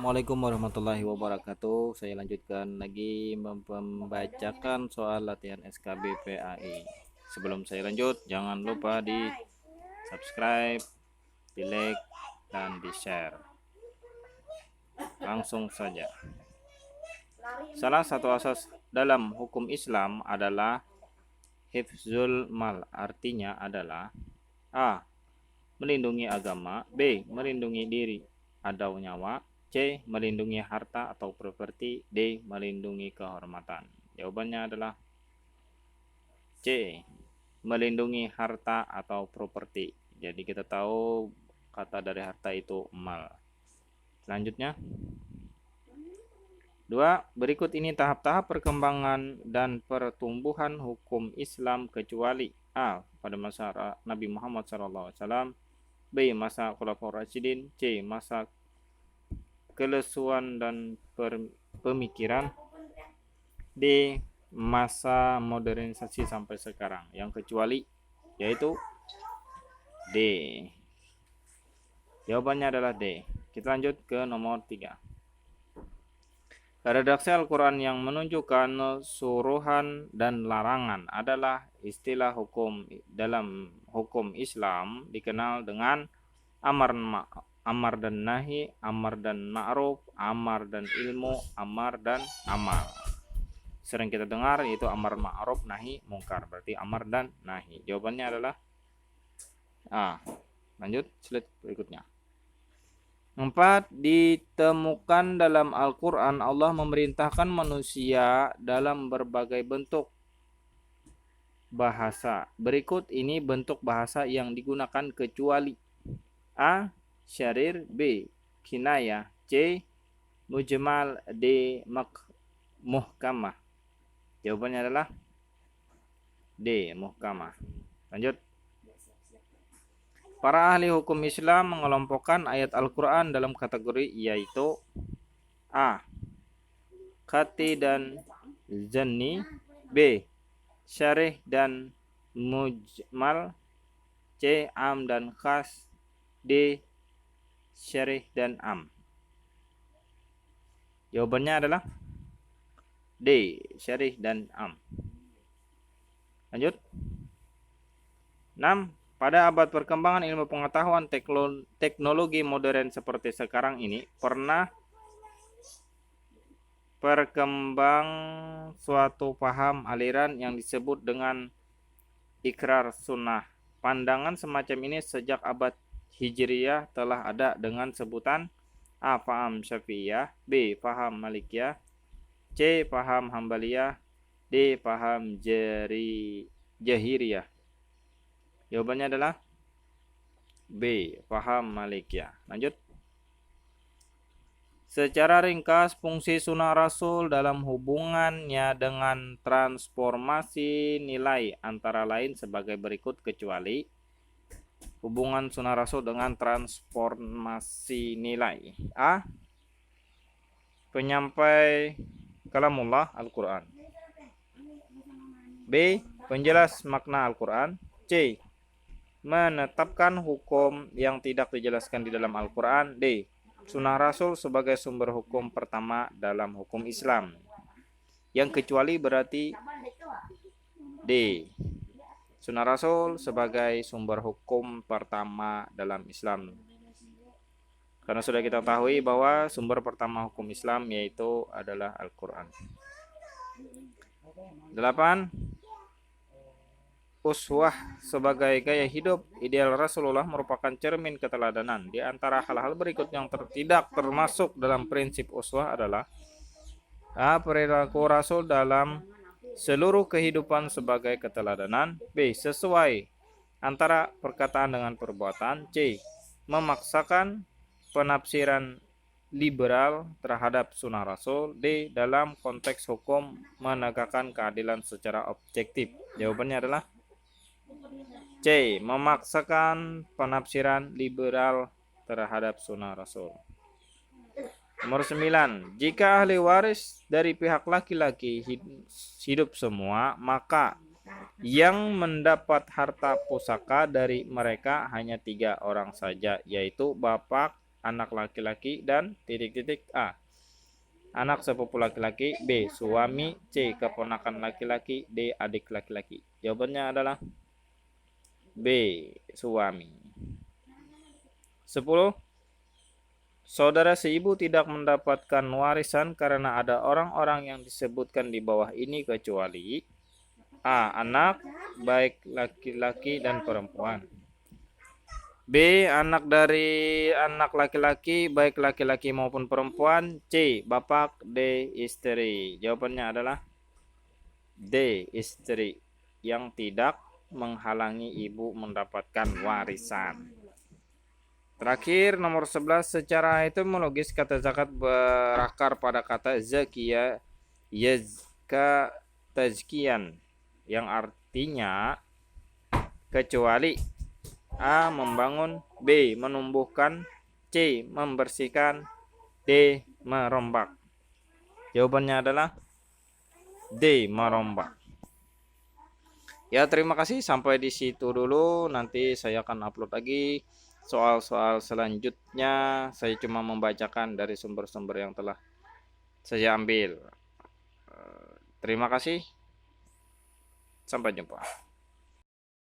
Assalamualaikum warahmatullahi wabarakatuh. Saya lanjutkan lagi membacakan soal latihan SKB PAI. Sebelum saya lanjut, jangan lupa di subscribe, di like, dan di share. Langsung saja. Salah satu asas dalam hukum Islam adalah hifzul mal. Artinya adalah A. Melindungi agama. B. Melindungi diri atau nyawa. C. Melindungi harta atau properti. D. Melindungi kehormatan. Jawabannya adalah C. Melindungi harta atau properti. Jadi kita tahu kata dari harta itu mal. Selanjutnya 2. Berikut ini tahap-tahap perkembangan dan pertumbuhan hukum Islam kecuali A. Pada masa Nabi Muhammad SAW. B. Masa Khulafaur Rasyidin. C. Masa kelesuan dan pemikiran. D. Masa modernisasi sampai sekarang. Yang kecuali yaitu D. Jawabannya adalah D. Kita lanjut ke nomor 3. Redaksi Al-Quran yang menunjukkan suruhan dan larangan adalah istilah hukum dalam hukum Islam dikenal dengan amar dan nahi, amar dan ma'ruf, amar dan ilmu, amar dan amal. Sering kita dengar yaitu amar ma'ruf, nahi mungkar. Berarti amar dan nahi. Jawabannya adalah A. Lanjut slide berikutnya. 4. Ditemukan dalam Al-Quran Allah memerintahkan manusia dalam berbagai bentuk bahasa. Berikut ini bentuk bahasa yang digunakan kecuali A. Syarir. B. Kinayah. C. Mujmal. D. Muhkamah. Jawabannya adalah D. Muhkamah. Lanjut. Para ahli hukum Islam mengelompokkan ayat Al-Quran dalam kategori yaitu A. Khati dan zanni. B. Syarih dan mujmal. C. Am dan khas. D. Syarih dan am. Jawabannya adalah D. Syarih dan am. Lanjut. 6. Pada abad perkembangan ilmu pengetahuan teknologi modern seperti sekarang ini pernah berkembang suatu paham aliran yang disebut dengan ikrar sunnah. Pandangan semacam ini sejak abad Hijriyah telah ada dengan sebutan A. Paham Syafi'iyah. B. Paham Malikiyah. C. Paham Hambaliyah. D. Paham Jahiriyah. Jawabannya adalah B. Paham Malikiyah. Lanjut. Secara ringkas, fungsi sunnah Rasul dalam hubungannya dengan transformasi nilai antara lain sebagai berikut kecuali hubungan sunnah Rasul dengan transformasi nilai. A. Penyampai kalamullah Al-Quran. B. Penjelas makna Al-Quran. C. Menetapkan hukum yang tidak dijelaskan di dalam Al-Quran. D. Sunnah Rasul sebagai sumber hukum pertama dalam hukum Islam. Yang kecuali berarti D. Sunnah Rasul sebagai sumber hukum pertama dalam Islam. Karena sudah kita ketahui bahwa sumber pertama hukum Islam yaitu adalah Al-Quran. 8. Uswah sebagai gaya hidup ideal Rasulullah merupakan cermin keteladanan. Di antara hal-hal berikut yang tidak termasuk dalam prinsip uswah adalah A. Perilaku Rasul dalam seluruh kehidupan sebagai keteladanan. B. Sesuai antara perkataan dengan perbuatan. C. Memaksakan penafsiran liberal terhadap sunnah Rasul. D. Dalam konteks hukum menegakkan keadilan secara objektif. Jawabannya adalah C. Memaksakan penafsiran liberal terhadap sunnah Rasul. Nomor 9. Jika ahli waris dari pihak laki-laki hidup semua, maka yang mendapat harta pusaka dari mereka hanya 3 orang saja, yaitu bapak, anak laki-laki, dan titik-titik A, anak sepupu laki-laki, B, suami, C, keponakan laki-laki, D, adik laki-laki. Jawabannya adalah B, suami. 10. Saudara seibu tidak mendapatkan warisan karena ada orang-orang yang disebutkan di bawah ini kecuali A, anak baik laki-laki dan perempuan, B, anak dari anak laki-laki baik laki-laki maupun perempuan, C, bapak, D, istri. Jawabannya adalah D, istri, yang tidak menghalangi ibu mendapatkan warisan. Terakhir nomor 11, secara etimologis kata zakat berakar pada kata zakiya yazka tazkiyan yang artinya kecuali A, membangun, B, menumbuhkan, C, membersihkan, D, merombak. Jawabannya adalah D, merombak. Ya, terima kasih, sampai di situ dulu. Nanti saya akan upload lagi soal-soal selanjutnya. Saya cuma membacakan dari sumber-sumber yang telah saya ambil. Terima kasih. Sampai jumpa.